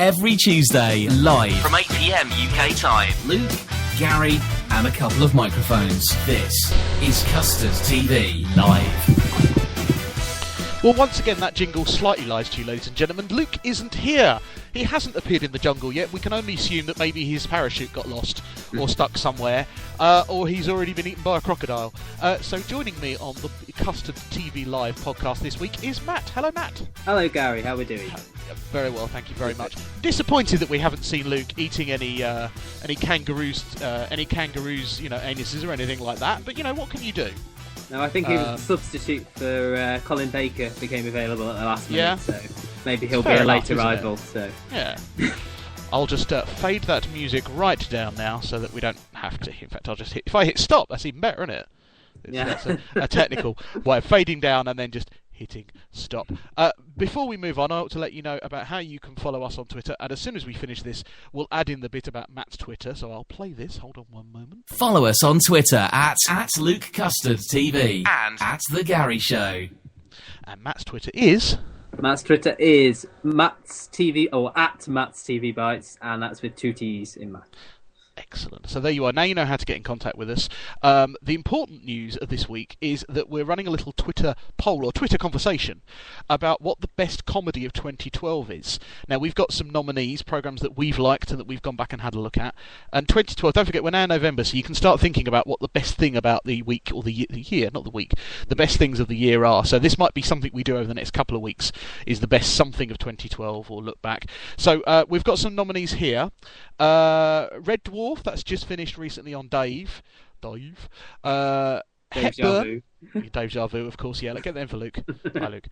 every Tuesday, live from 8 p.m. UK time. Luke, Gary, and a couple of microphones. This is Custard TV Live. Well, once again, that jingle slightly lies to you, ladies and gentlemen. Luke isn't here. He hasn't appeared in the jungle yet. We can only assume that maybe his parachute got lost or stuck somewhere, or he's already been eaten by a crocodile. So joining me on the Custard TV Live podcast this week is Matt. Hello, Matt. Hello, Gary. How are we doing? Very well, thank you very much. Disappointed that we haven't seen Luke eating any kangaroos, anuses or anything like that. But what can you do? No, I think he was a substitute for Colin Baker became available at the last minute, so maybe he'll be a late arrival. So yeah, I'll just fade that music right down now so that we don't have to. In fact, I'll just hit. If I hit stop, that's even better, isn't it? That's a technical way of fading down and then just hitting stop. Before we move on, I ought to let you know about how you can follow us on Twitter, and as soon as we finish this, we'll add in the bit about Matt's Twitter, so I'll play this. Hold on one moment. Follow us on Twitter at Luke Custard TV and at The Gary Show. And Matt's Twitter is... Matt's Twitter is Matt's TV, or at Matt's TV Bites, and that's with 2 T's in Matt. Excellent. So there you are. Now you know how to get in contact with us. The important news of this week is that we're running a little Twitter poll or Twitter conversation about what the best comedy of 2012 is. Now we've got some nominees, programs that we've liked and that we've gone back and had a look at. And 2012, don't forget, we're now in November, so you can start thinking about what the best thing about the week or the year, not the week, the best things of the year are. So this might be something we do over the next couple of weeks, is the best something of 2012 or look back. So we've got some nominees here. Red Dwarf, that's just finished recently on Dave. Hepburn. Dave Jarvu, of course, yeah. Get them for Luke. Hi, Luke.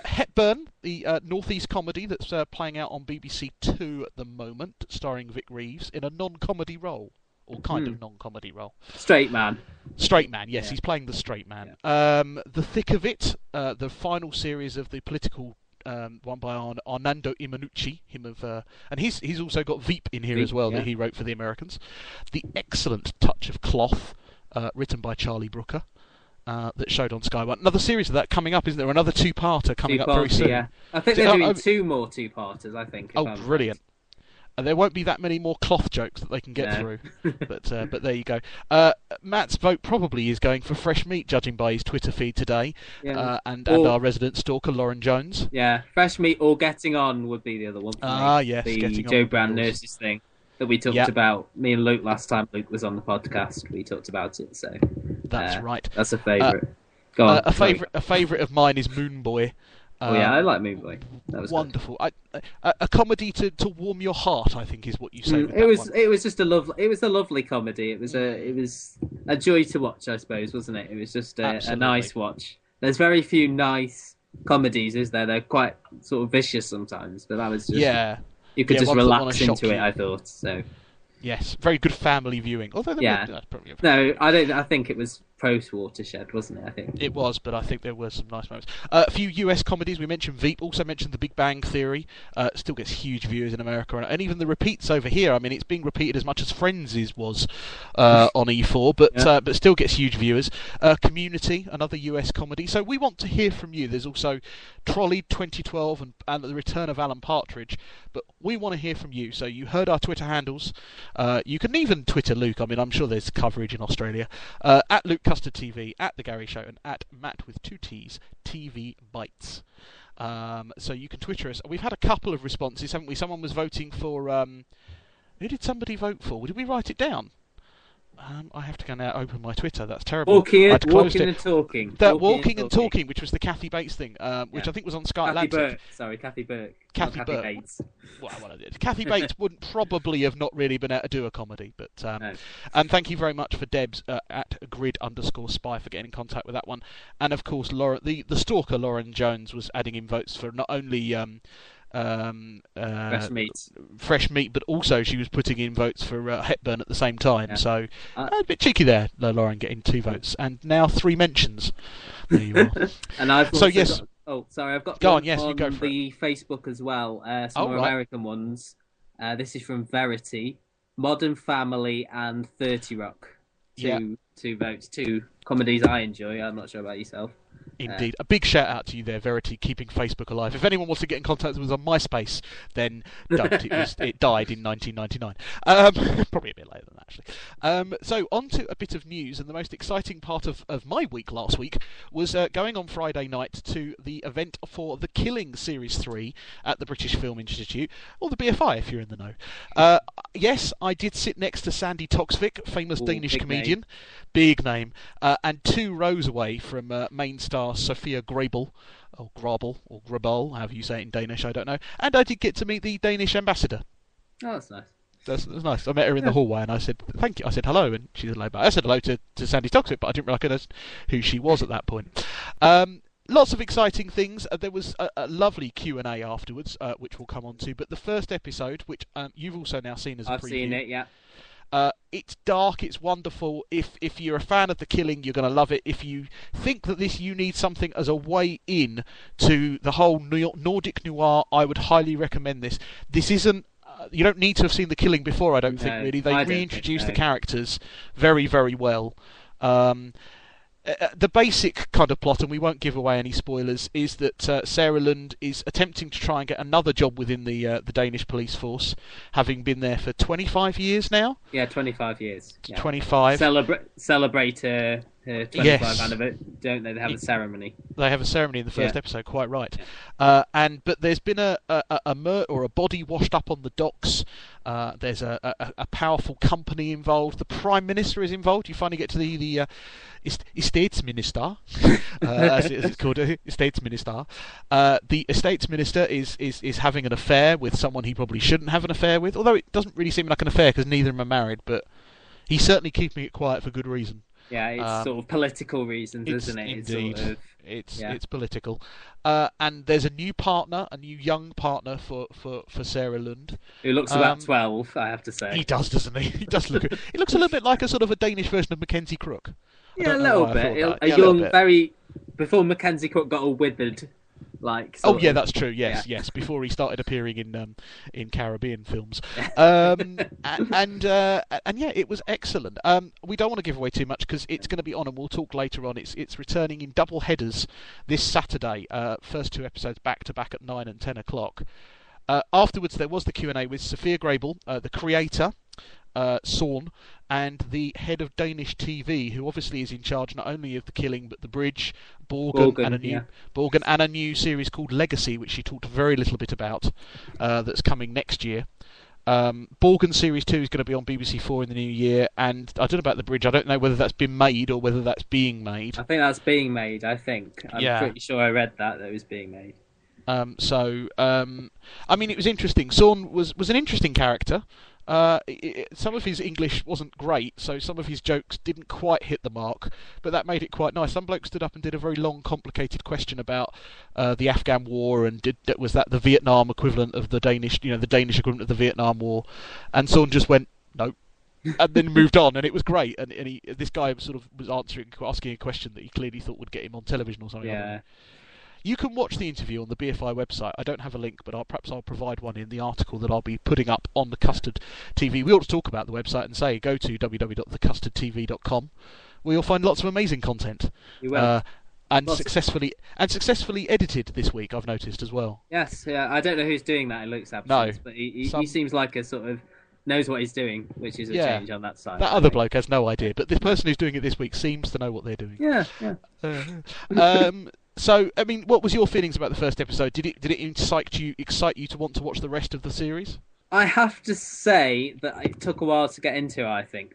Hepburn, the Northeast comedy that's playing out on BBC Two at the moment, starring Vic Reeves in a non-comedy role. Or kind of non-comedy role. Straight man. Straight man, yes, he's playing the straight man. Yeah. The Thick of It, the final series of the political one by Arnando Iannucci, and he's also got Veep in here as well, that he wrote for the Americans. The Excellent Touch of Cloth, written by Charlie Brooker, that showed on Sky One. Another series of that coming up, isn't there? Another two-parter coming up very soon. Yeah. I think they're doing 2 more two-parters, I think. Oh, brilliant. And there won't be that many more cloth jokes that they can get through. But there you go. Matt's vote probably is going for Fresh Meat, judging by his Twitter feed today. Yeah. And our resident stalker, Lauren Jones. Yeah, Fresh Meat or Getting On would be the other one for me. Yes. The Joe Brand Nurses thing that we talked about. Me and Luke last time Luke was on the podcast, we talked about it. So that's right. That's a favourite. Go on. A favourite of mine is Moon Boy. I like Moon Boy. That was wonderful. A comedy to warm your heart, I think, is what you say. It was just a lovely comedy. It was a joy to watch, I suppose, wasn't it? It was just a nice watch. There's very few nice comedies, is there? They're quite sort of vicious sometimes, but that was just you could just relax into it. I thought so. Yes, very good family viewing. Although no, I don't. I think it was post-Watershed, wasn't it? I think it was, but I think there were some nice moments. A few US comedies. We mentioned Veep. Also mentioned The Big Bang Theory. Still gets huge views in America, and even the repeats over here. I mean, it's being repeated as much as Friends was on E4, but still gets huge viewers. Community, another US comedy. So we want to hear from you. There's also Trolley 2012 and the return of Alan Partridge. But we want to hear from you. So you heard our Twitter handles. You can even Twitter Luke. I mean, I'm sure there's coverage in Australia. At Luke Custard TV, at The Gary Show, and at Matt with 2 T's, TV Bites. So you can Twitter us. We've had a couple of responses, haven't we? Someone was voting for... who did somebody vote for? Did we write it down? I have to go now open my Twitter. That's terrible. Walking and Talking. Walking and Talking, which was the Kathy Bates thing, which I think was on Sky Atlantic. Kathy Burke. Kathy Bates. Well, Kathy Bates wouldn't probably have not really been able to do a comedy, but no. And thank you very much for Debs at grid_spy for getting in contact with that one, and of course Laura, the stalker Lauren Jones was adding in votes for not only fresh meat, but also she was putting in votes for Hepburn at the same time. So a bit cheeky there, Lauren, getting 2 votes, and now 3 mentions. There you are. And I've so yes. I've got go one on. Yes, you go for the Facebook as well. Some more American ones. This is from Verity, Modern Family, and 30 Rock. Two votes, 2 comedies I enjoy. I'm not sure about yourself. Indeed. A big shout out to you there, Verity, keeping Facebook alive. If anyone wants to get in contact with us on MySpace, then don't. It died in 1999. Probably a bit later than that, actually. So, on to a bit of news, and the most exciting part of my week last week was going on Friday night to the event for The Killing Series 3 at the British Film Institute, or the BFI if you're in the know. Yes, I did sit next to Sandy Toksvik, famous Danish comedian. Big name. And 2 rows away from main star Sophia Grabel, or Grabel, or Grabel, however you say it in Danish, I don't know. And I did get to meet the Danish ambassador. Oh, that's nice. That was nice. I met her in the hallway and I said, thank you. I said hello, and she said hello back. I said hello to Sandy Toxic, but I didn't recognise who she was at that point. Lots of exciting things. There was a lovely Q&A afterwards, which we'll come on to. But the first episode, which you've also now seen as a preview. I've seen it, yeah. It's dark, it's wonderful. If you're a fan of The Killing, you're going to love it. If you think that you need something as a way in to the whole Nordic noir, I would highly recommend this. This isn't. You don't need to have seen The Killing before, I don't think, really. They reintroduced the characters very, very well. The basic kind of plot, and we won't give away any spoilers, is that Sarah Lund is attempting to try and get another job within the Danish police force, having been there for 25 years now. Yeah, 25 years. Yeah. 25. Celebrate her 25 anniversary, don't they? They have a ceremony. They have a ceremony in the first episode, quite right. Yeah. But there's been a body washed up on the docks. There's a powerful company involved. The Prime Minister is involved. You finally get to the Estates Minister, as it's called, Estates Minister. The Estates Minister is having an affair with someone he probably shouldn't have an affair with, although it doesn't really seem like an affair because neither of them are married, but he's certainly keeping it quiet for good reason. Yeah, it's sort of political reasons, isn't it? Indeed. It's political. And there's a new young partner for Sarah Lund. Who looks about 12, I have to say. He does, doesn't he? He does look. He looks a little bit like a sort of a Danish version of Mackenzie Crook. Yeah, a little bit. A young, very before Mackenzie Crook got all withered. That's true. Yes. Before he started appearing in Caribbean films, and it was excellent. We don't want to give away too much because it's going to be on, and we'll talk later on. It's returning in double headers this Saturday. First 2 episodes back to back at 9 and 10 o'clock. Afterwards, there was the Q&A with Sophia Grabel, the creator, Sorn, and the head of Danish TV, who obviously is in charge not only of The Killing but The Bridge, Borgen and a new series called Legacy, which she talked very little bit about, that's coming next year. Borgen Series 2 is going to be on BBC4 in the new year, and I don't know about The Bridge. I don't know whether that's been made or whether that's being made. I think that's being made, I'm pretty sure I read that it was being made. It was interesting. Sorn was an interesting character. Some of his English wasn't great, so some of his jokes didn't quite hit the mark, but that made it quite nice. Some bloke stood up and did a very long, complicated question about the Afghan War, and was that the Vietnam equivalent of the Danish, the Danish equivalent of the Vietnam War, and Sorn just went, no, and then moved on, and it was great. And this guy sort of was asking a question that he clearly thought would get him on television or something. Yeah. You can watch the interview on the BFI website. I don't have a link, but perhaps I'll provide one in the article that I'll be putting up on the Custard TV. We ought to talk about the website and say go to www.thecustardtv.com, where you'll find lots of amazing content. You will. And successfully edited this week, I've noticed as well. Yes, yeah. I don't know who's doing that in Luke's absence, but he seems like a sort of knows what he's doing, which is a change on that side. That other bloke has no idea, but the person who's doing it this week seems to know what they're doing. Yeah. So, what was your feelings about the first episode? Did it excite you to want to watch the rest of the series? I have to say that it took a while to get into. I think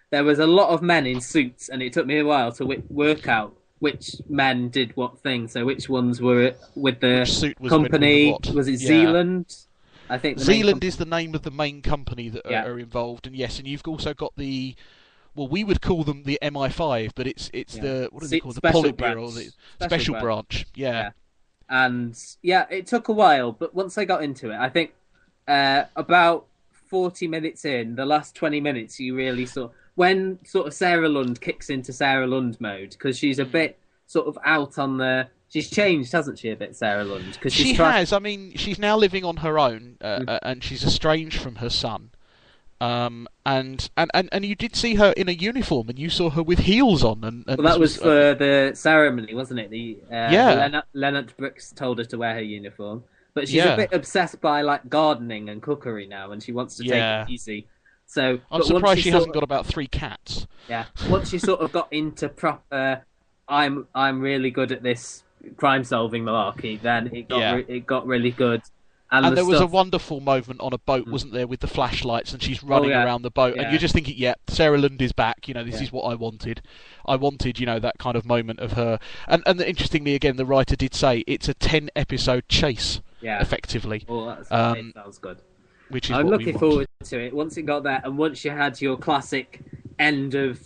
there was a lot of men in suits, and it took me a while to work out which men did what thing. So which ones were with the company? Was it Zealand? I think Zealand is the name of the main company that are involved, and yes, and you've also got the. Well, we would call them the MI5, but it's the what is it called? The Politburo, the special branch. Yeah. And it took a while, but once I got into it, I think about 40 minutes in, the last 20 minutes, you really saw when sort of Sarah Lund kicks into Sarah Lund mode, because she's a bit sort of out on the. She's changed, hasn't she, a bit, Sarah Lund? She has. She's now living on her own, and she's estranged from her son. And you did see her in a uniform, and you saw her with heels on. And well, that was for the ceremony, wasn't it? Yeah. Leonard Brooks told her to wear her uniform, but she's a bit obsessed by like gardening and cookery now, and she wants to take it easy. So I'm surprised she hasn't got about 3 cats. Yeah, once she sort of got into proper, I'm really good at this crime-solving malarkey, then it got really good. And there was a wonderful moment on a boat, wasn't there, with the flashlights, and she's running around the boat, and you're just thinking, Sarah Lund is back. This is what I wanted. I wanted, that kind of moment of her. And interestingly, again, the writer did say it's a 10-episode chase, effectively. Well, it sounds good. Which is I'm looking forward to it. Once it got there, and once you had your classic end of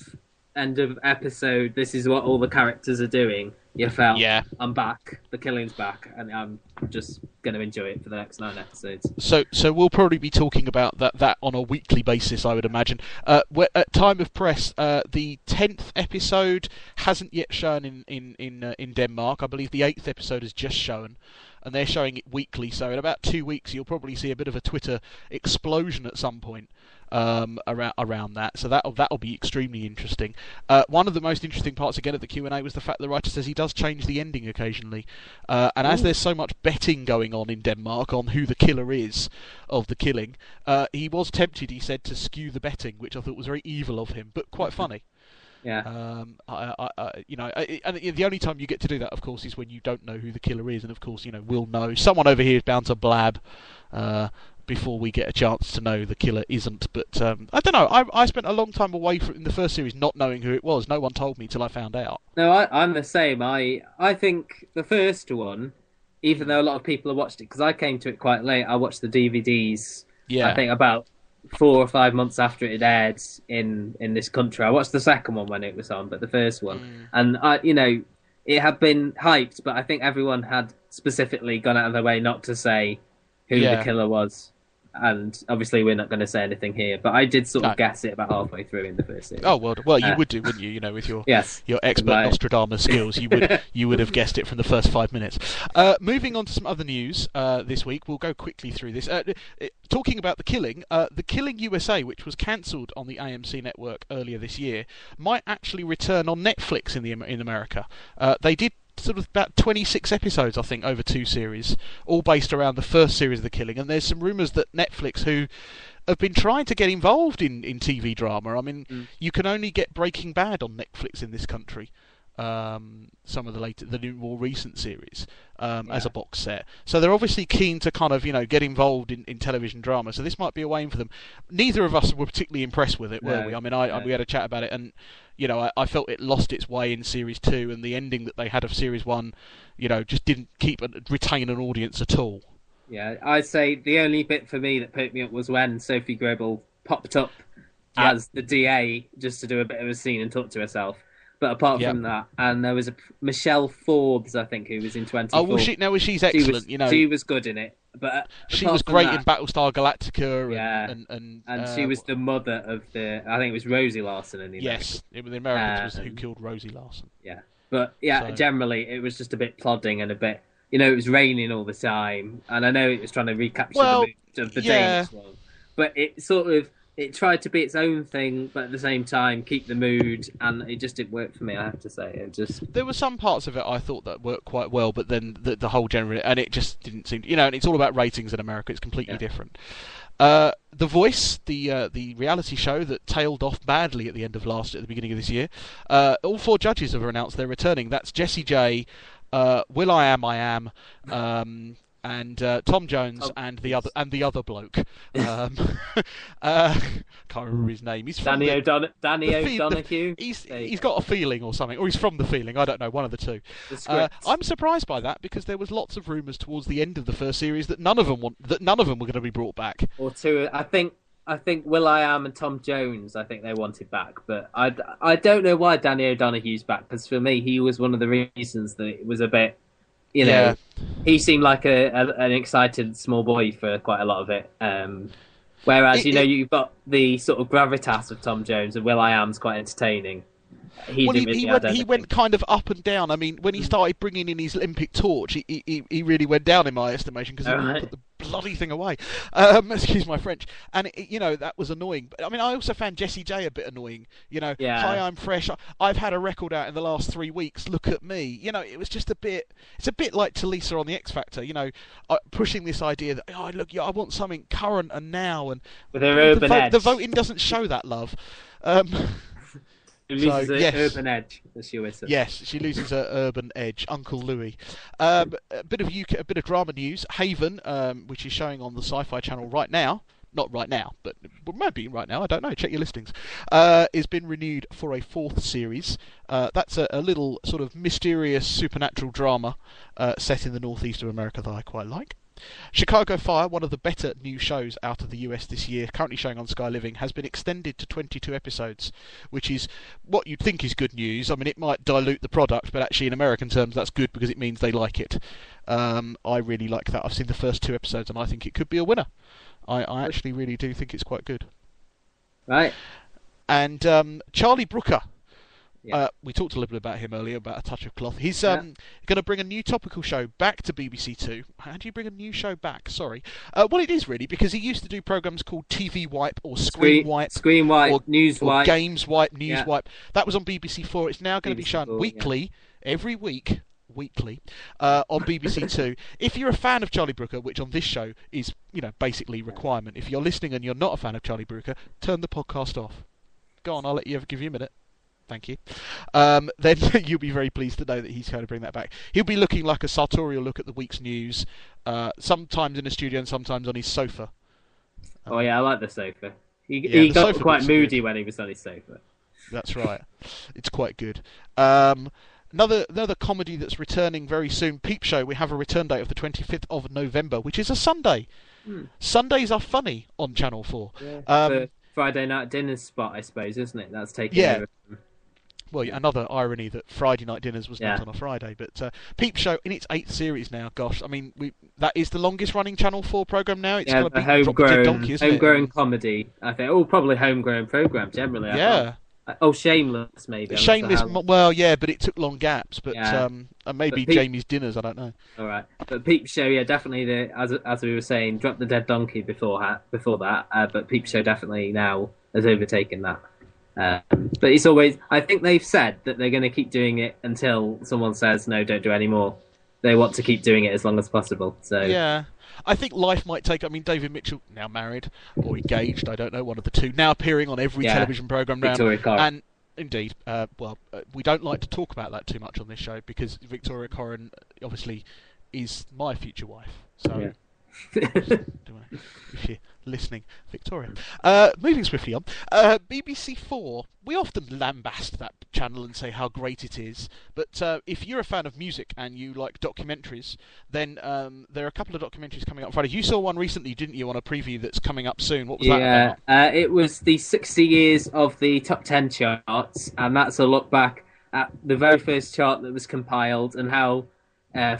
episode, this is what all the characters are doing. You felt, I'm back. The killing's back, and I'm just going to enjoy it for the next 9 episodes. So we'll probably be talking about that on a weekly basis, I would imagine. At time of press, the 10th episode hasn't yet shown in Denmark. I believe the 8th episode has just shown, and they're showing it weekly. So in about 2 weeks, you'll probably see a bit of a Twitter explosion at some point. Around that, so that'll be extremely interesting. One of the most interesting parts again of the Q&A was the fact the writer says he does change the ending occasionally, and as there's so much betting going on in Denmark on who the killer is of the killing, he was tempted, he said, to skew the betting, which I thought was very evil of him, but quite funny. Yeah. And the only time you get to do that, of course, is when you don't know who the killer is, and of course, we'll know. Someone over here is bound to blab before we get a chance to know the killer isn't. But I don't know. I spent a long time away in the first series not knowing who it was. No one told me till I found out. No, I'm the same. I think the first one, even though a lot of people have watched it, because I came to it quite late. I watched the DVDs. Yeah. I think about 4 or 5 months after it had aired in this country. I watched the second one when it was on, but the first one, and it had been hyped, but I think everyone had specifically gone out of their way not to say who the killer was. And obviously we're not going to say anything here, but I did sort of guess it about halfway through in the first series. Oh well, you would do, wouldn't you? With your your expert Nostradamus skills, you would have guessed it from the first 5 minutes. Moving on to some other news this week, we'll go quickly through this. Talking about the Killing USA, which was cancelled on the AMC network earlier this year, might actually return on Netflix in America. They did sort of about 26 episodes, I think, over 2 series, all based around the first series of The Killing. And there's some rumours that Netflix, who have been trying to get involved in TV drama, I mean, you can only get Breaking Bad on Netflix in this country. Some of the new, more recent series as a box set. So they're obviously keen to kind of, get involved in television drama. So this might be a way in for them. Neither of us were particularly impressed with it, were we? I mean, we had a chat about it, and I felt it lost its way in Series 2, and the ending that they had of Series 1, just didn't retain an audience at all. Yeah, I'd say the only bit for me that perked me up was when Sophie Gribble popped up as the DA just to do a bit of a scene and talk to herself. But apart from that, and there was Michelle Forbes, I think, who was in 24. Oh, she's excellent. She was good in it. But she was great in Battlestar Galactica. And she was the mother of I think it was Rosie Larson in the Americans. Yes, the Americans was who killed Rosie Larson. Yeah, but generally it was just a bit plodding and a bit. It was raining all the time, and I know it was trying to recapture the mood of the Danish one, but it sort of. It tried to be its own thing, but at the same time keep the mood, and it just didn't work for me. I have to say, there were some parts of it I thought that worked quite well, but then the whole genre, and it just didn't seem. And it's all about ratings in America. It's completely different. The Voice, the reality show that tailed off badly at the beginning of this year. All 4 judges have announced they're returning. That's Jessie J, Will I Am, and Tom Jones and the other bloke. Can't remember his name. He's Danny O'Donoghue. He's got a feeling or something, or he's from The Feeling. I don't know, one of the two. I'm surprised by that because there was lots of rumours towards the end of the first series that none of them were going to be brought back. Or 2. I think Will I Am and Tom Jones, I think they wanted back, but I don't know why Danny O'Donoghue's back, because for me he was one of the reasons that it was a bit. He seemed like an excited small boy for quite a lot of it. Whereas, you've got the sort of gravitas of Tom Jones, and Will I Am's quite entertaining. He went kind of up and down. I mean, when he started bringing in his Olympic torch, he really went down in my estimation because he put the bloody thing away. Excuse my French. And that was annoying. But I mean, I also found Jessie J a bit annoying. Hi, I'm fresh. I've had a record out in the last 3 weeks. Look at me. It was just a bit. It's a bit like Talisa on the X Factor. Pushing this idea that I want something current and now. And with her urban edge. The voting doesn't show that, love. She loses her urban edge, as she always says. Yes, she loses her urban edge. Uncle Louis. A bit of drama news. Haven, which is showing on the Sci-Fi Channel right now. Not right now, but maybe right now. I don't know. Check your listings. Has been renewed for a 4th series. That's a little sort of mysterious supernatural drama set in the northeast of America that I quite like. Chicago Fire, one of the better new shows out of the US this year, currently showing on Sky Living, has been extended to 22 episodes, which is what you'd think is good news. I mean, it might dilute the product, but actually in American terms that's good because it means they like it. I really like that. I've seen the first 2 episodes and I think it could be a winner. I actually really do think it's quite good. Right. And Charlie Brooker. Yeah. We talked a little bit about him earlier, about A Touch of Cloth. He's going to bring a new topical show back to BBC Two. How do you bring a new show back? Sorry. Well, it is really, because he used to do programmes called TV Wipe or Screen Wipe. Screen Wipe, or News Wipe. Games Wipe, News Wipe. That was on BBC 4. It's now going to be shown weekly, every week, on BBC Two. If you're a fan of Charlie Brooker, which on this show is, basically requirement. If you're listening and you're not a fan of Charlie Brooker, turn the podcast off. Go on, I'll give you a minute. Thank you. Then you'll be very pleased to know that he's going to bring that back. He'll be looking like a sartorial look at the week's news, sometimes in a studio and sometimes on his sofa. I like the sofa. He got quite moody when he was on his sofa. That's right. It's quite good. Another comedy that's returning very soon, Peep Show. We have a return date of the 25th of November, which is a Sunday. Sundays are funny on Channel 4. Yeah, Friday night dinner spot, I suppose, isn't it? That's taken over. Well, another irony that Friday night dinners was not on a Friday. But Peep Show in its 8th series now. Gosh, I mean, that is the longest running Channel 4 programme now. It's going to be homegrown comedy, I think. Oh, probably homegrown programme, generally. Yeah. Shameless, maybe. Shameless, but it took long gaps. But maybe Jamie's Dinners, I don't know. All right. But Peep Show, definitely, as we were saying, Drop the Dead Donkey before that. But Peep Show definitely now has overtaken that. But it's always, I think they've said that they're going to keep doing it until someone says, no, don't do any more. They want to keep doing it as long as possible. So yeah. I think life might take... I mean, David Mitchell, now married or engaged, I don't know, one of the two, now appearing on every television programme now. Victoria Corrin. And indeed, we don't like to talk about that too much on this show because Victoria Corrin obviously is my future wife. So, if you're listening, Victoria. Moving swiftly on, BBC 4. We often lambast that channel and say how great it is, but if you're a fan of music and you like documentaries, then there are a couple of documentaries coming up on Friday. You saw one recently, didn't you, on a preview that's coming up soon? What was that about? It was the 60 years of the top 10 charts, and that's a look back at the very first chart that was compiled and how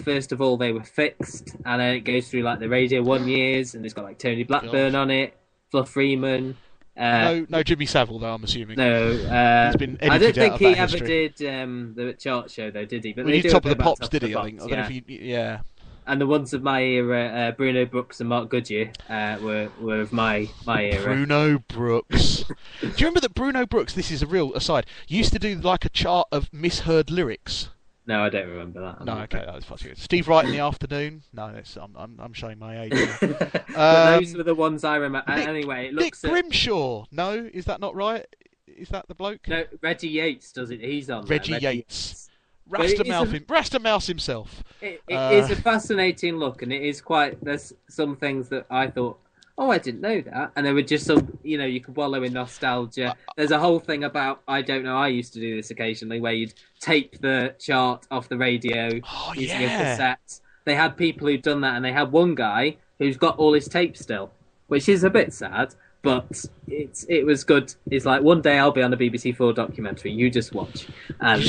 first of all they were fixed, and then it goes through like the Radio 1 years, and it's got like Tony Blackburn on it, Fluff Freeman. No Jimmy Savile though, I'm assuming. No, he's been I don't think he ever history. did the chart show though, did he? But he they did Top of the Pops, Top did of he? the I think. Pops, I don't know if he, And the ones of my era, Bruno Brooks and Mark Goodyear, were of my era. Bruno Brooks. Do you remember that Bruno Brooks? This is a real aside. Used to do like a chart of misheard lyrics. No, I don't remember that. No, okay, that was far too good. Steve Wright in the Afternoon. No, I'm showing my age. Those were the ones I remember. Anyway, it looks Nick Grimshaw. No, is that not right? Is that the bloke? No, Reggie Yates does it. He's on Reggie there. Yates. Rasta Mouse himself. It is a fascinating look, and it is quite. There's some things that I thought, oh, I didn't know that, and there were just some. You could wallow in nostalgia. There's a whole thing about I don't know. I used to do this occasionally, where you'd tape the chart off the radio using a cassette. They had people who'd done that, and they had one guy who's got all his tapes still, which is a bit sad. But it was good. It's like one day I'll be on a BBC 4 documentary. You just watch, and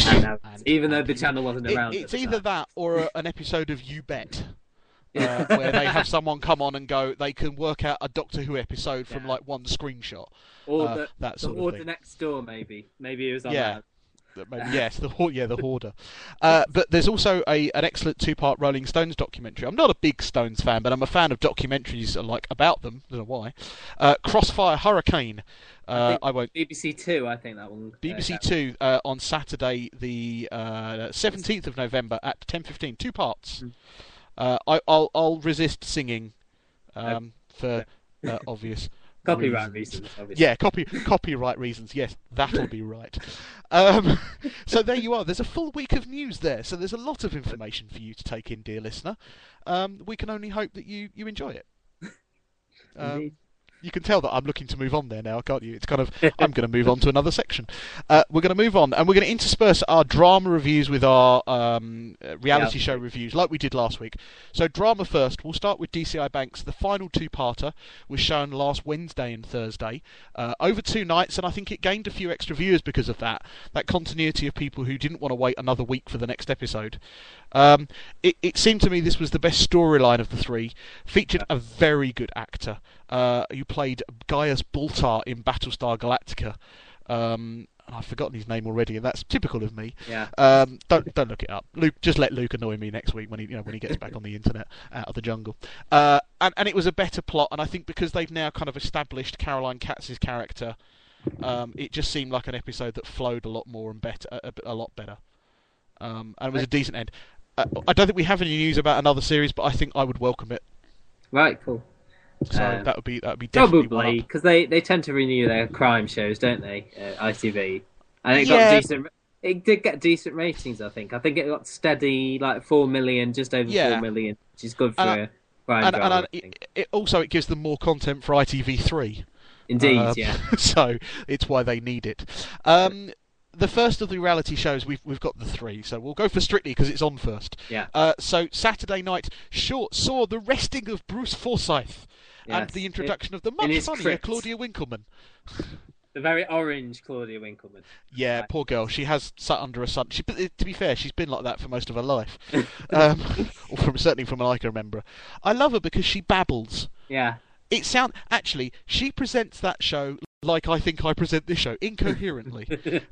even though the channel wasn't around. It's either that or an episode of You Bet, where they have someone come on and go. They can work out a Doctor Who episode from like one screenshot, or that sort of thing. The Next Door, maybe it was on that. Maybe, yes, the Hoarder. But there's also an excellent two-part Rolling Stones documentary. I'm not a big Stones fan, but I'm a fan of documentaries like about them. I don't know why. Crossfire Hurricane. I won't. BBC Two, I think that one. BBC Two on Saturday, the 17th of November at 10:15. 2 parts. I'll resist singing for obvious. Copyright reasons, obviously. Yeah, copyright reasons. Yes, that'll be right. So there you are. There's a full week of news there. So there's a lot of information for you to take in, dear listener. We can only hope that you enjoy it. You can tell that I'm looking to move on there now, can't you? It's kind of, I'm going to move on to another section. We're going to move on, and we're going to intersperse our drama reviews with our reality show reviews, like we did last week. So drama first. We'll start with DCI Banks. The final two-parter was shown last Wednesday and Thursday, over 2 nights, and I think it gained a few extra viewers because of that continuity of people who didn't want to wait another week for the next episode. It seemed to me this was the best storyline of the 3. Featured a very good actor who played Gaius Baltar in Battlestar Galactica. I've forgotten his name already, and that's typical of me. Yeah. Don't look it up. Luke, just let Luke annoy me next week when he gets back on the internet out of the jungle. And it was a better plot, and I think because they've now kind of established Caroline Katz's character, it just seemed like an episode that flowed a lot more and better, a lot better. And it was a decent end. I don't think we have any news about another series, but I think I would welcome it. Right, cool. So that would be definitely probably because they tend to renew their crime shows, don't they? ITV, and it got decent. It did get decent ratings, I think. I think it got steady, like 4 million, just over 4 million, which is good for a crime drama. It gives them more content for ITV3. Indeed, yeah. So it's why they need it. The first of the reality shows, we've got the 3, so we'll go for Strictly because it's on first. Yeah. So Saturday night saw the resting of Bruce Forsyth and the introduction of the much funnier Claudia Winkleman. The very orange Claudia Winkleman. Yeah, poor girl. She has sat under a sun. To be fair, she's been like that for most of her life, or certainly from what I can remember. I love her because she babbles. Yeah. Actually, she presents that show like I think I present this show, incoherently.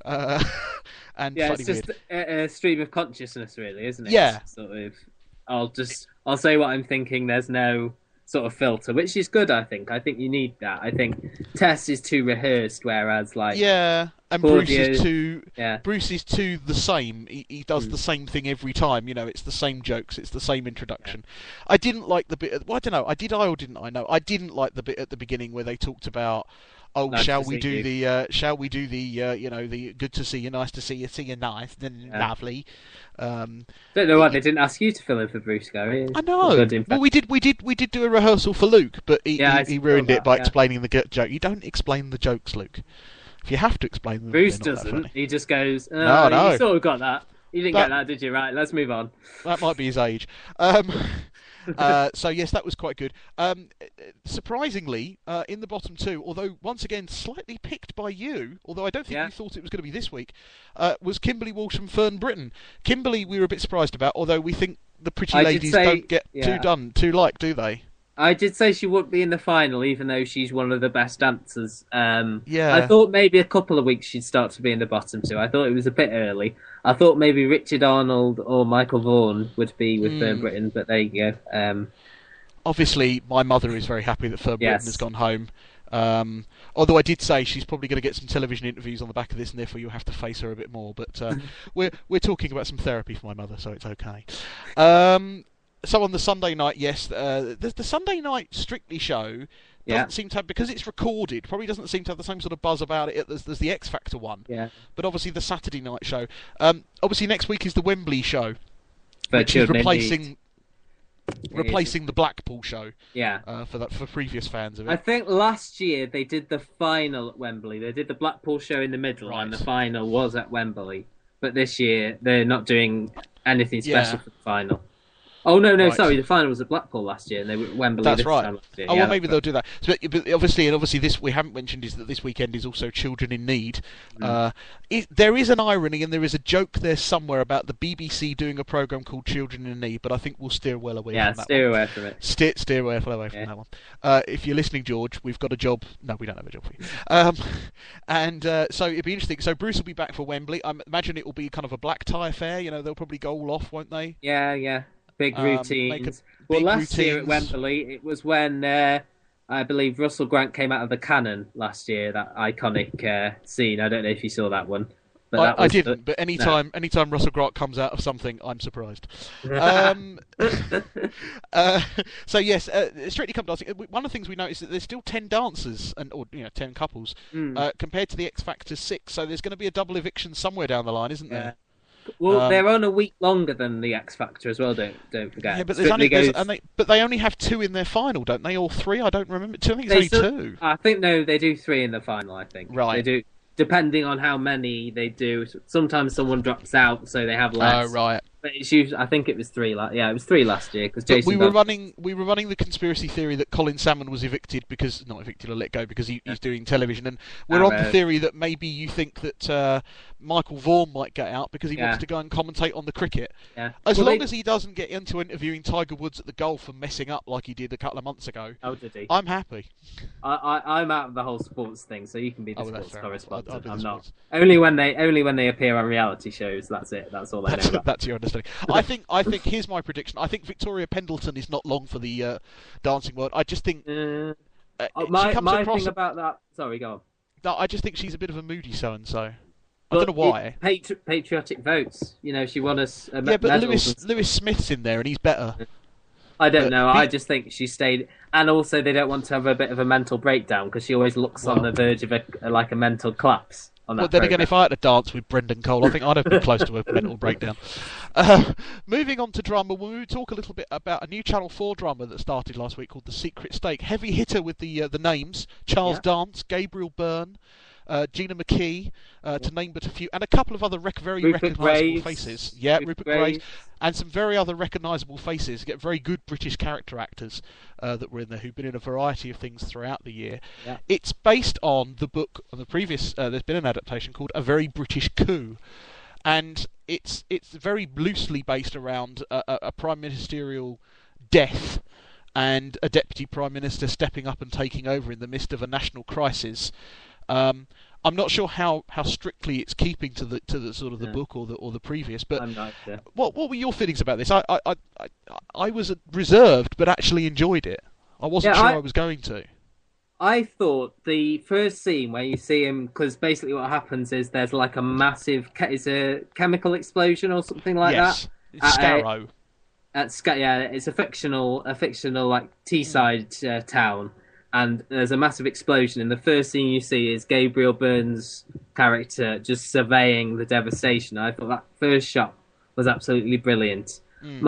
And it's just a stream of consciousness, really, isn't it? Yeah. Sort of. I'll say what I'm thinking. There's no sort of filter, which is good. I think you need that. I think Tess is too rehearsed, whereas and Claudia, Bruce is too the same. He does the same thing every time. It's the same jokes. It's the same introduction. I didn't like the bit. I don't know. I did or didn't I know? I didn't like the bit at the beginning where they talked about. Shall we do the the good to see you, nice to see you nice, then lovely. Don't know why they didn't ask you to fill in for Bruce, Gary. I know. Well, we did do a rehearsal for Luke, but he ruined it by explaining the joke. You don't explain the jokes, Luke. If you have to explain them, Bruce doesn't. He just goes, no. You sort of got that. You didn't get that, did you? Right, let's move on. That might be his age. So yes, that was quite good. Surprisingly, in the bottom 2, although once again slightly picked by you, although I don't think you thought it was going to be this week, was Kimberly Walsh and Fern Britton. Kimberly, we were a bit surprised about, although we think the pretty ladies don't get too liked, do they? I did say she wouldn't be in the final, even though she's one of the best dancers. I thought maybe a couple of weeks she'd start to be in the bottom 2. I thought it was a bit early. I thought maybe Richard Arnold or Michael Vaughan would be with Fern Britton, but there you go. Obviously, my mother is very happy that Fern Britton has gone home. Although I did say she's probably going to get some television interviews on the back of this, and therefore you'll have to face her a bit more. But we're talking about some therapy for my mother, so it's okay. So on the Sunday night, the Sunday night Strictly show doesn't seem to have, because it's recorded, probably doesn't seem to have the same sort of buzz about it as the X Factor one. Yeah. But obviously the Saturday night show. Obviously next week is the Wembley show, which is replacing the Blackpool show. Yeah. For previous fans of it. I think last year they did the final at Wembley. They did the Blackpool show in the middle, and the final was at Wembley. But this year they're not doing anything special for the final. Oh no, Right. sorry. The final was at Blackpool last year, and they were at Wembley That's this right. time last year. Oh Yeah, well, maybe that's they'll do that. So, but obviously this we haven't mentioned is that this weekend is also Children in Need. There is an irony and there is a joke there somewhere about the BBC doing a program called Children in Need, but I think we'll steer well away from that. Steer away from it. Steer away from that one. If you're listening, George, we've got a job. No, we don't have a job for you. So it'd be interesting. So Bruce will be back for Wembley. I imagine it will be kind of a black tie affair. You know, they'll probably go all off, won't they? Yeah. Big routines. Big last year at routines. Wembley, it was when I believe Russell Grant came out of the cannon last year. That iconic scene. I don't know if you saw that one. But I didn't. But anytime Russell Grant comes out of something, I'm surprised. So yes, Strictly Come Dancing. One of the things we noticed is that there's still 10 dancers or 10 couples compared to the X Factor 6. So there's going to be a double eviction somewhere down the line, isn't there? Well, they're on a week longer than the X Factor as well. Don't forget. Yeah, but they only have 2 in their final, don't they? Or 3? I don't remember. I think it's only 2. I think they do 3 in the final. I think right. They do, depending on how many they do. Sometimes someone drops out, so they have less. Oh right. But it's usually, I think it was 3. It was 3 last year because Jason. We were running the conspiracy theory that Colin Salmon was not evicted or let go because he's doing television, and we're on the theory that maybe you think that Michael Vaughan might get out because he wants to go and commentate on the cricket. Yeah. As long as he doesn't get into interviewing Tiger Woods at the golf and messing up like he did a couple of months ago. Oh, did he? I'm happy. I'm out of the whole sports thing, so you can be the sports correspondent. I'm not. Only when they appear on reality shows. That's it. That's all I know about. That's your understanding. I think here's my prediction. I think Victoria Pendleton is not long for the dancing world. I just think my thing about that. Sorry, go on. No, I just think she's a bit of a moody so-and-so. I don't know why. Patriotic votes. She won us. But Lewis Smith's in there and he's better. I don't know. I just think she stayed, and also they don't want to have a bit of a mental breakdown because she always looks on the verge of a mental collapse. Well, then again, if I had to dance with Brendan Cole, I think I'd have been close to a mental breakdown. Moving on to drama, we'll talk a little bit about a new Channel 4 drama that started last week called The Secret Stake. Heavy hitter with the names: Charles Dance, Gabriel Byrne, Gina McKee, to name but a few, and a couple of other very recognisable faces. Yeah, Rupert Graves, and some very other recognisable faces. Get very good British character actors that were in there who've been in a variety of things throughout the year. Yeah. It's based on the book on the previous. There's been an adaptation called A Very British Coup, and it's very loosely based around a prime ministerial death and a deputy prime minister stepping up and taking over in the midst of a national crisis. I'm not sure how strictly it's keeping to the sort of the book or the previous, but what were your feelings about this? I was reserved, but actually enjoyed it. I wasn't sure I was going to. I thought the first scene where you see him, because basically what happens is there's like a massive it's a chemical explosion or something like that. It's Scarrow. It's a fictional like Teesside town. And there's a massive explosion, and the first thing you see is Gabriel Byrne's character just surveying the devastation. I thought that first shot was absolutely brilliant.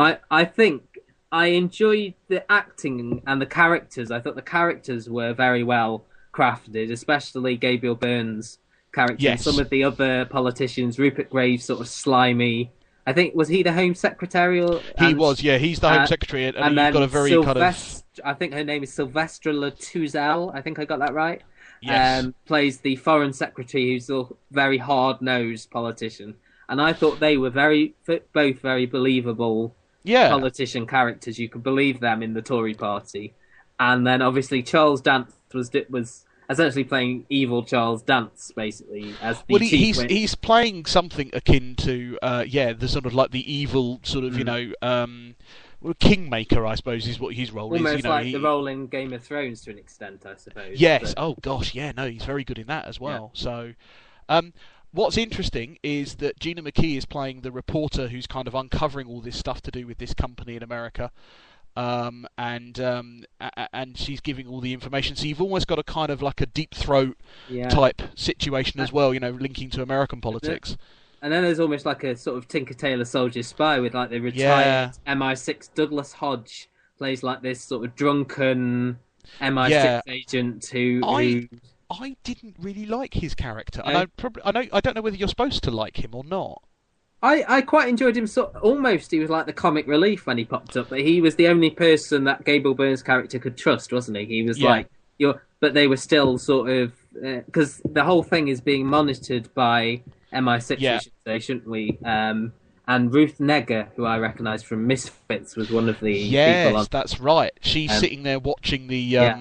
I think I enjoyed the acting and the characters. I thought the characters were very well crafted, especially Gabriel Byrne's character. Yes. And some of the other politicians, Rupert Graves, sort of slimy. I think, was he the Home Secretary? He was, he's the Home Secretary, and he's got a very kind of... I think her name is Sylvestre Latouzel. I think I got that right. Yes. Plays the Foreign Secretary, who's a very hard-nosed politician. And I thought they were both very believable politician characters. You could believe them in the Tory party. And then, obviously, Charles Dance was essentially playing evil Charles Dance, basically, as the chief. He's playing something akin to the sort of like the evil sort of kingmaker, I suppose, is what his role Almost is. Like the role in Game of Thrones to an extent, I suppose. Yes. But... Oh gosh, he's very good in that as well. Yeah. So, what's interesting is that Gina McKee is playing the reporter who's kind of uncovering all this stuff to do with this company in America. And she's giving all the information. So you've almost got a kind of like a deep throat type situation as well, linking to American politics. And then there's almost like a sort of Tinker Tailor Soldier Spy with like the retired MI6 Douglas Hodge plays like this sort of drunken MI6 agent who I didn't really like his character, and I don't know whether you're supposed to like him or not. I quite enjoyed him. Almost, he was like the comic relief when he popped up, but he was the only person that Gable Burns' character could trust, wasn't he? He was like, but they were still sort of because the whole thing is being monitored by MI6, we should say, shouldn't we? And Ruth Negger, who I recognise from Misfits, was one of the people on. That's right. She's sitting there watching the at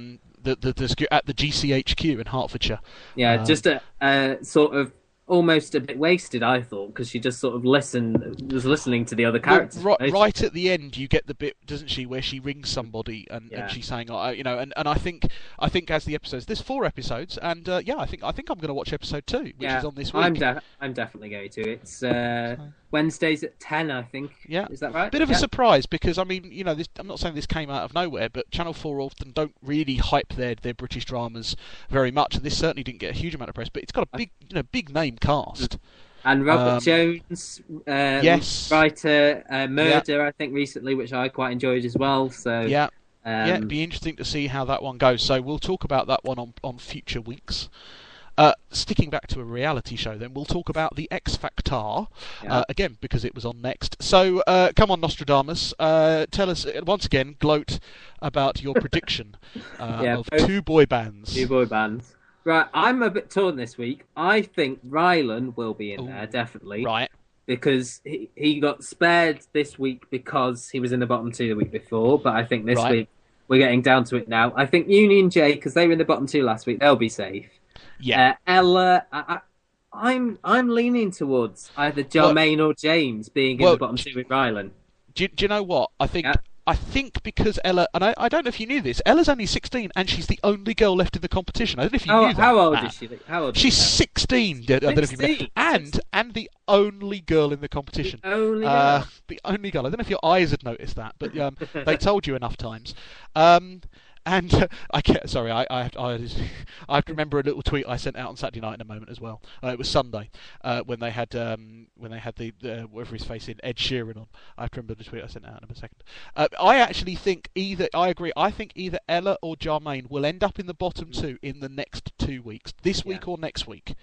the GCHQ in Hertfordshire. Yeah, just a sort of almost a bit wasted, I thought, because she just sort of was listening to the other characters. Right at the end, you get the bit, doesn't she, where she rings somebody and she's saying, and I think as the episodes, there's 4 episodes, and I think I'm going to watch episode 2, which is on this week. I'm definitely going to. It's Wednesdays at 10, I think. Yeah, is that right? Bit of a surprise because I'm not saying this came out of nowhere, but Channel 4 often don't really hype their British dramas very much, and this certainly didn't get a huge amount of press. But it's got a big name cast. And Robert Jones, writer, Murder, I think recently, which I quite enjoyed as well. So it'd be interesting to see how that one goes. So we'll talk about that one on future weeks. Sticking back to a reality show, then we'll talk about the X Factor again because it was on next. So come on, Nostradamus, tell us once again, gloat about your prediction of 2 boy bands. 2 boy bands. Right, I'm a bit torn this week. I think Rylan will be in there, definitely. Right. Because he got spared this week because he was in the bottom 2 the week before, but I think this week we're getting down to it now. I think Union J, because they were in the bottom 2 last week, they'll be safe. Yeah. Ella, I'm leaning towards either Jermaine or James being in the bottom 2 with Rylan. Do you know what? I think because Ella, and I don't know if you knew this, Ella's only 16 and she's the only girl left in the competition. I don't know if you knew that. How old is she? She's 16. I don't know if you knew that. And the only girl in the competition. The only girl. The only girl. I don't know if your eyes had noticed that, but they told you enough times. And I have to remember a little tweet I sent out on Saturday night in a moment as well. It was Sunday when they had the whatever his face in Ed Sheeran on. I have to remember the tweet I sent out in a second. I actually think I think either Ella or Jermaine will end up in the bottom 2 in the next 2 weeks, this week or next week,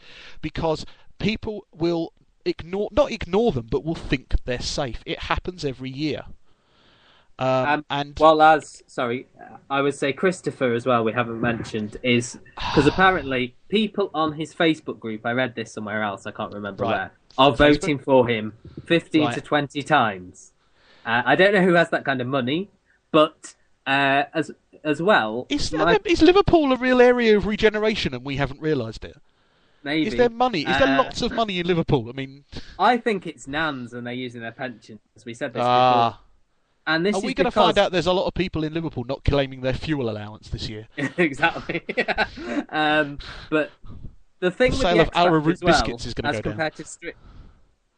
because people will not ignore them, but will think they're safe. It happens every year. I would say Christopher as well, we haven't mentioned, is because apparently people on his Facebook group, I read this somewhere else, I can't remember where, are voting for him 15 to 20 times. I don't know who has that kind of money, but as well... Is Liverpool a real area of regeneration and we haven't realised it? Maybe. Is there money? Is there lots of money in Liverpool? I mean... I think it's Nans and they're using their pensions. We said this before. And this Are we going to find out there's a lot of people in Liverpool not claiming their fuel allowance this year? Exactly. But the thing with sale of arrowroot biscuits is going to go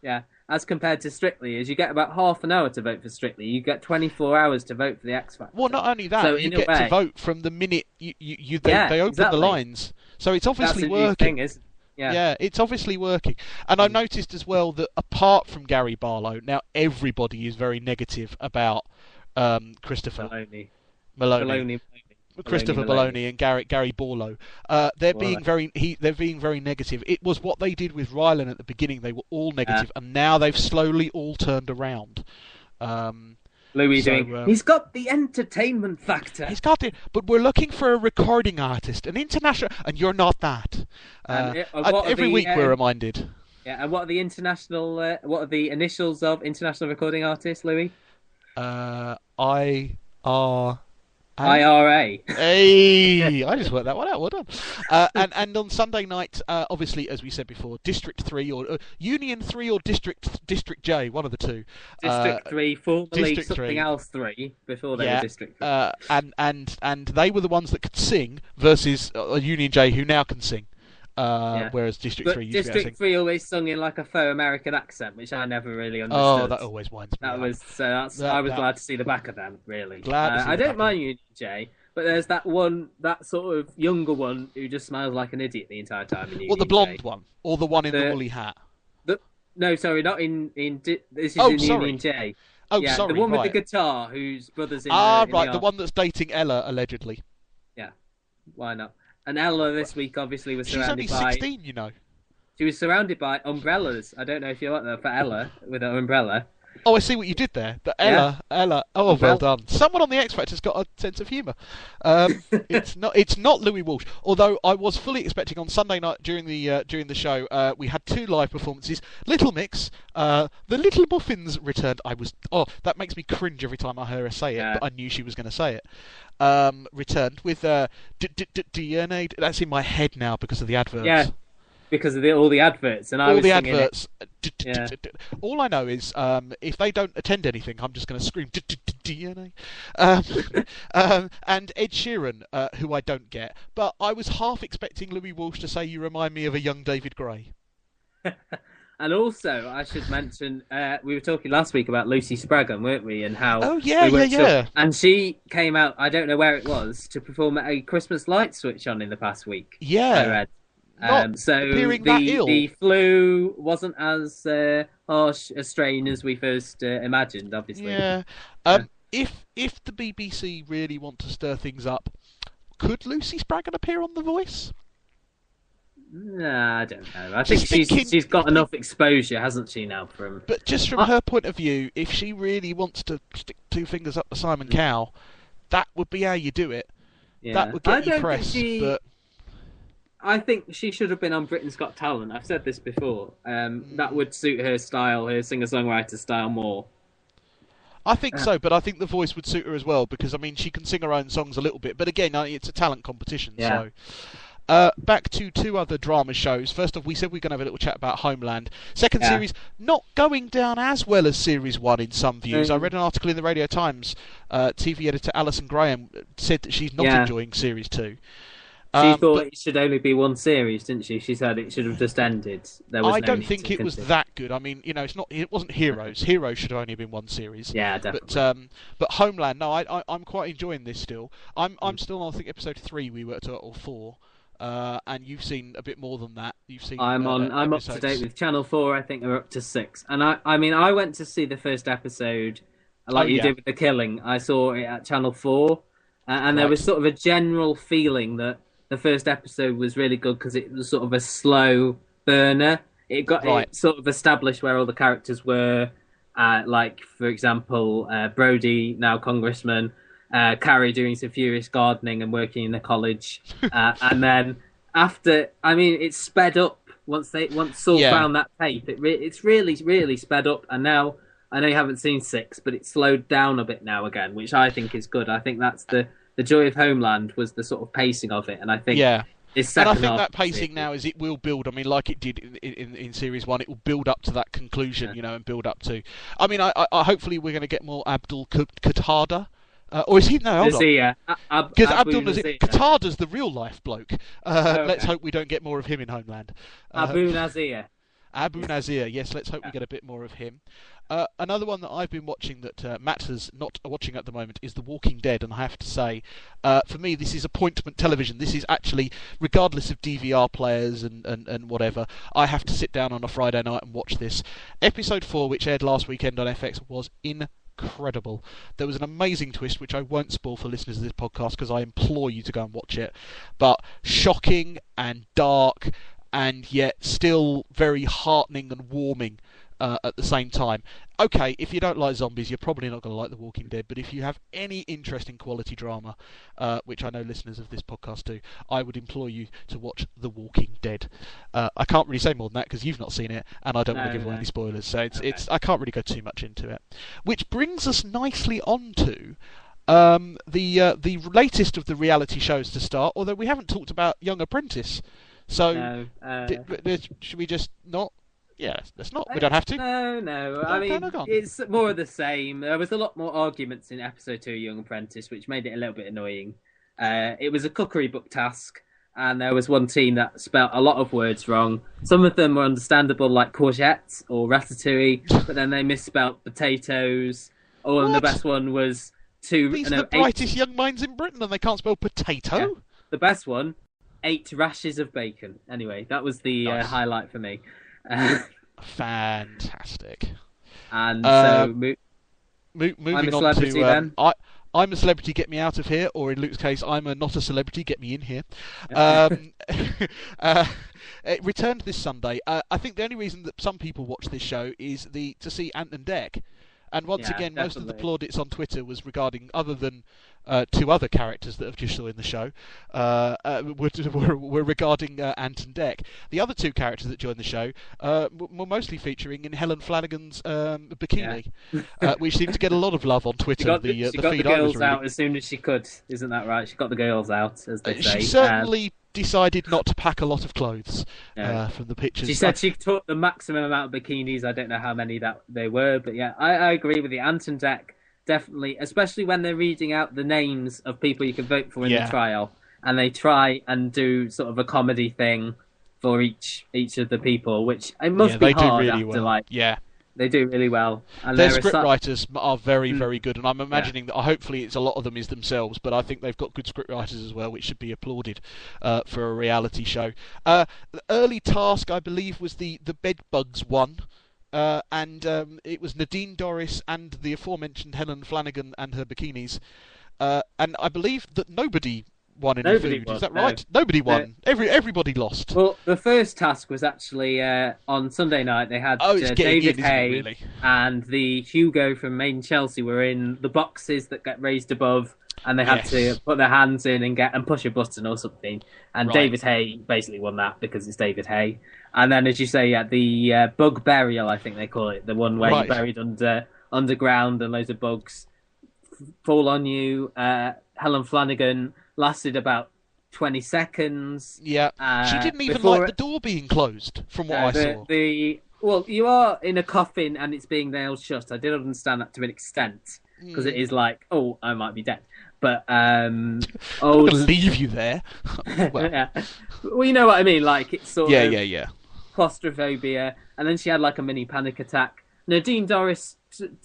down. As compared to Strictly, is you get about half an hour to vote for Strictly. You get 24 hours to vote for the X Factor. Well, not only that, so you get to vote from the minute they open the lines. So it's obviously working. Yeah, it's obviously working. And I've noticed as well that apart from Gary Barlow, now everybody is very negative about Christopher Maloney. Christopher Maloney and Gary Barlow. They're being very negative. It was what they did with Rylan at the beginning. They were all negative, and now they've slowly all turned around. Louis doing. He's got the entertainment factor. He's got it, but we're looking for a recording artist, an international, and you're not that. Every week we're reminded. Yeah, and what are the international? What are the initials of international recording artist, Louis? IRA. Hey, I just worked that one out. Well done. And on Sunday night, obviously, as we said before, District 3 or Union 3 or District J, one of the two. District 3, formerly District something 3. else 3, before they were District 3. And they were the ones that could sing versus Union J, who now can sing. Whereas District 3 used to District 3 always sung in like a faux American accent, which I never really understood. Oh, that always winds me up. I was glad to see the back of them, really. I don't mind Union J, but there's that sort of younger one who just smiles like an idiot the entire time. In Union the blonde J. one, or the one in the woolly hat. No, sorry, not in. This is in Union J. Oh, yeah, sorry, the one with the guitar, whose brother's in. The one that's dating Ella allegedly. Yeah, why not? And Ella this week obviously was surrounded by... She's only 16, you know. She was surrounded by umbrellas. I don't know if you like that for Ella with her umbrella. Oh, I see what you did there. But Ella. Oh, well done. Someone on the X Factor's got a sense of humour. It's not Louis Walsh. Although I was fully expecting on Sunday night during the show, we had 2 live performances. Little Mix, the Little Muffins returned. That makes me cringe every time I hear her say it. But I knew she was going to say it. Returned with DNA. That's in my head now because of the adverts. Yeah. Because of all the adverts, and all the adverts. All I know is if they don't attend anything, I'm just going to scream DNA. And Ed Sheeran, who I don't get, but I was half expecting Louis Walsh to say, "You remind me of a young David Gray." And also, I should mention, we were talking last week about Lucy Spraggan, weren't we? And how and she came out, I don't know where it was, to perform at a Christmas light switch on in the past week. Yeah. I read. So the flu wasn't as harsh a strain as we first imagined, obviously. Yeah. If the BBC really want to stir things up, could Lucy Spraggan appear on The Voice? Nah, I don't know. I think she's got enough exposure, hasn't she, now? But just from her point of view, if she really wants to stick 2 fingers up to Simon Cowell, that would be how you do it. Yeah. That would get you press, but... I think she should have been on Britain's Got Talent. I've said this before. That would suit her style, her singer-songwriter style more. I think so, but I think The Voice would suit her as well because, I mean, she can sing her own songs a little bit. But again, it's a talent competition. Yeah. So, back to 2 other drama shows. First off, we said we were going to have a little chat about Homeland. Second series, not going down as well as Series 1 in some views. I read an article in the Radio Times. TV editor Alison Graham said that she's not enjoying Series 2. She thought it should only be 1 series, didn't she? She said it should have just ended. I don't think it was that good. I mean, it wasn't Heroes. Heroes should have only been 1 series. Yeah, definitely. But Homeland, no, I'm quite enjoying this still. I'm still on, I think, episode 3 we worked at, or 4. And you've seen a bit more than that. You've seen. I'm up to date with Channel 4. I think they're up to 6. And I mean, I went to see the first episode, like you did with The Killing. I saw it at Channel 4, and there was sort of a general feeling that the first episode was really good because it was sort of a slow burner. It sort of established where all the characters were, like, for example, Brody, now Congressman, Carrie doing some furious gardening and working in a college. And then after, I mean, it's sped up once Saul found that tape. It's really, really sped up. And now, I know you haven't seen 6, but it's slowed down a bit now again, which I think is good. I think that's the joy of Homeland was the sort of pacing of it, and I think this second and I think that pacing now is it will build. I mean, like it did in Series 1, it will build up to that conclusion, and build up to. I mean, I hopefully we're going to get more Abdul Qatada. Or is he? No, hold on. Because Abdul Qatada's the real life bloke. Let's hope we don't get more of him in Homeland. Abu Nazir. Abu Nazir, yes, let's hope we get a bit more of him. Another one that I've been watching that Matt is not watching at the moment is The Walking Dead, and I have to say, for me, this is appointment television. This is actually, regardless of DVR players and whatever, I have to sit down on a Friday night and watch this. Episode 4, which aired last weekend on FX, was incredible. There was an amazing twist, which I won't spoil for listeners of this podcast because I implore you to go and watch it, but shocking and dark and yet still very heartening and warming at the same time. Okay, if you don't like zombies, you're probably not going to like The Walking Dead, but if you have any interest in quality drama, which I know listeners of this podcast do, I would implore you to watch The Walking Dead. I can't really say more than that because you've not seen it, and I don't want to give away any spoilers, so I can't really go too much into it. Which brings us nicely on to the latest of the reality shows to start, although we haven't talked about Young Apprentice. So, should we just not? Yeah, let's not. We don't have to. No. I mean, it's more of the same. There was a lot more arguments in episode 2 of Young Apprentice, which made it a little bit annoying. It was a cookery book task, and there was one team that spelt a lot of words wrong. Some of them were understandable, like courgette or ratatouille, but then they misspelt potatoes. And the best one was These are the brightest young minds in Britain, and they can't spell potato. Yeah. The best one, 8 rashers of bacon. Anyway, that was the highlight for me. Fantastic. And so, moving I'm a on celebrity to then. I'm a celebrity, get me out of here, or in Luke's case, I'm not a celebrity, get me in here. It returned this Sunday. I think the only reason that some people watch this show is to see Ant and Dec. And once again, most of the plaudits on Twitter was regarding, other than two other characters that have just joined the show, were regarding Ant and Dec. The other two characters that joined the show were mostly featuring in Helen Flanagan's bikini, which seemed to get a lot of love on Twitter. She got the girls out as soon as she could, isn't that right? She got the girls out, as they say. She certainly decided not to pack a lot of clothes from the pictures. She said she took the maximum amount of bikinis. I don't know how many that they were, but yeah, I agree with you. Ant and Dec, definitely, especially when they're reading out the names of people you can vote for in the trial, and they try and do sort of a comedy thing for each of the people, which it must be hard really well. They do really well. And their script writers are very, very good, and I'm imagining that hopefully it's a lot of them is themselves, but I think they've got good script writers as well, which should be applauded for a reality show. The early task, I believe, was the Bedbugs one, and it was Nadine Dorris and the aforementioned Helen Flanagan and her bikinis, and I believe that nobody won any food. Is that right? No. Nobody won. Everybody lost. Well, the first task was actually on Sunday night. They had David Hay and the Hugo from Main Chelsea were in the boxes that get raised above, and they had to put their hands in and push a button or something. And David Hay basically won that because it's David Hay. And then, as you say, the bug burial, I think they call it, the one where you're buried underground and loads of bugs fall on you. Helen Flanagan lasted about 20 seconds. Yeah, she didn't even like the door being closed, from what I saw. Well, you are in a coffin and it's being nailed shut. I did understand that to an extent, because it is like, oh, I might be dead. But I'm going to leave you there. Well, you know what I mean. Like, it's sort of claustrophobia, and then she had like a mini panic attack. Nadine Dorris,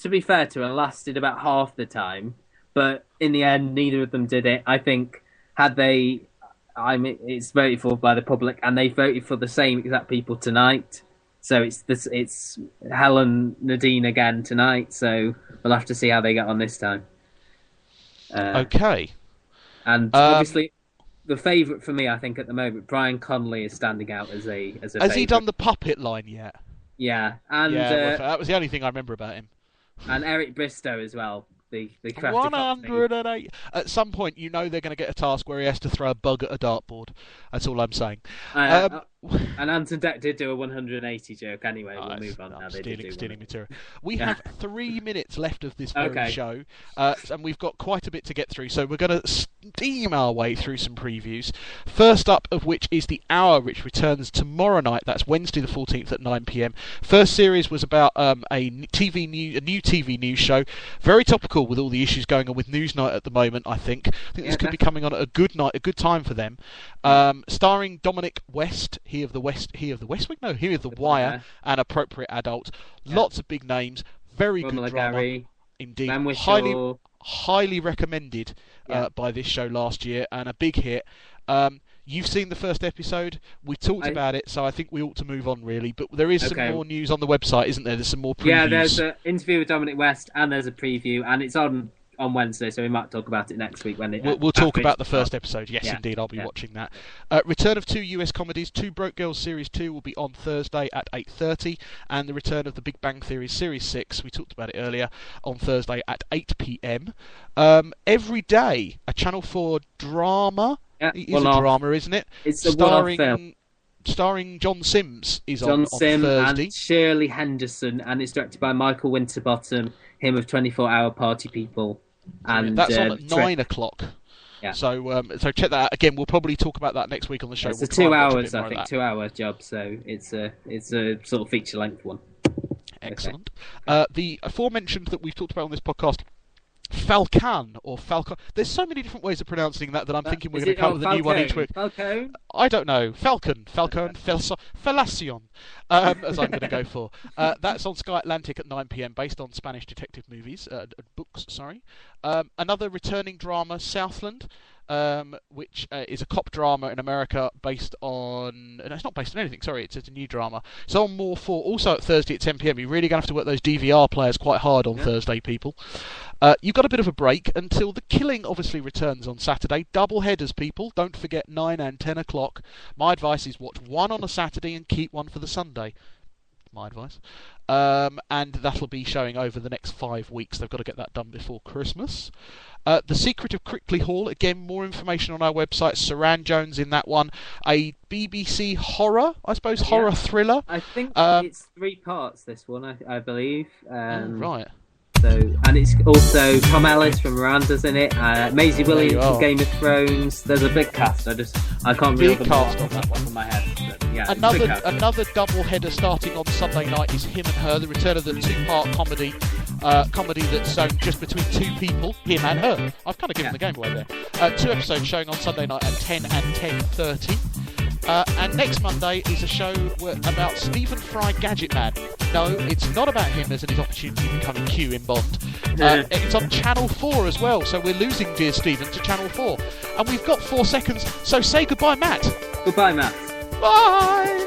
to be fair to her, lasted about half the time, but in the end, neither of them did it. I think it's voted for by the public, and they voted for the same exact people tonight. So it's Helen, Nadine again tonight. So we'll have to see how they get on this time. Okay. And obviously, the favourite for me, I think, at the moment, Brian Connolly is standing out as a. Has he done the puppet line yet? Yeah, and that was the only thing I remember about him. And Eric Bristow as well. The 108. At some point, they're going to get a task where he has to throw a bug at a dartboard. That's all I'm saying. And Ant and Dec did do a 180 joke anyway. We'll move on now. Stealing material. We have 3 minutes left of this very show, and we've got quite a bit to get through. So we're going to steam our way through some previews. First up of which is The Hour, which returns tomorrow night. That's Wednesday the 14th at 9 p.m. First series was about a new TV news show. Very topical with all the issues going on with Newsnight at the moment. I think this could be coming on at a good good time for them. Starring Dominic West, he of the West Wing, no, he of the Wire, and Appropriate Adult. Lots of big names. Very good drama. Gary, indeed. Highly recommended by this show last year, and a big hit. You've seen the first episode. We talked about it, so I think we ought to move on, really. But there is some more news on the website, isn't there? There's some more previews. Yeah, there's an interview with Dominic West, and there's a preview, and it's on Wednesday, so we might talk about it next week. We'll talk about the first episode. Yes, indeed, I'll be watching that. Return of 2 US comedies. 2 Broke Girls Series 2 will be on Thursday at 8:30, and the return of The Big Bang Theory Series 6, we talked about it earlier, on Thursday at 8 p.m. Every day, a Channel 4 drama. It is a drama, isn't it? It's a one-off film. Starring John Sims on Thursday. And Shirley Henderson, and it's directed by Michael Winterbottom, him of 24-Hour Party People. And that's on at 9 o'clock. Yeah. So check that out. Again, we'll probably talk about that next week on the show. It's a 2 hours, I think, 2-hour job. So it's a sort of feature-length one. Excellent. Okay. The aforementioned that we've talked about on this podcast, Falcon or Falcon. There's so many different ways of pronouncing that I'm thinking we're going to come up with a new one each week. Falcon? I don't know. Falcon, Fellacion, as I'm going to go for. That's on Sky Atlantic at 9 p.m. based on Spanish detective books. Sorry. Another returning drama, Southland. which is a cop drama in America based on... No, it's not based on anything, sorry, it's a new drama. It's on More 4, also at Thursday at 10pm. You're really going to have to work those DVR players quite hard on Thursday, people. You've got a bit of a break until The Killing obviously returns on Saturday. Double headers, people. Don't forget 9 and 10 o'clock. My advice is watch one on a Saturday and keep one for the Sunday. My advice. And that'll be showing over the next 5 weeks. They've got to get that done before Christmas. The Secret of Crickley Hall, again, more information on our website. Saran Jones in that one. A BBC horror, I suppose, horror thriller. I think it's 3 parts, this one, I believe. Right. So, and it's also Tom Ellis from Miranda's in it. Maisie Williams from Game of Thrones. There's a big cast. I can't big remember cast on that one from my head. But yeah, another double header starting on Sunday night is Him and Her, the return of the 2-part comedy that's shown just between 2 people, him and her. I've kind of given the game away there. 2 episodes showing on Sunday night at 10 and 10:30. And next Monday is a show about Stephen Fry Gadget Man. No, it's not about him as in his opportunity to become a Q in Bond. It's on Channel 4 as well, so we're losing Dear Stephen to Channel 4. And we've got 4 seconds, so say goodbye, Matt. Goodbye, Matt. Bye!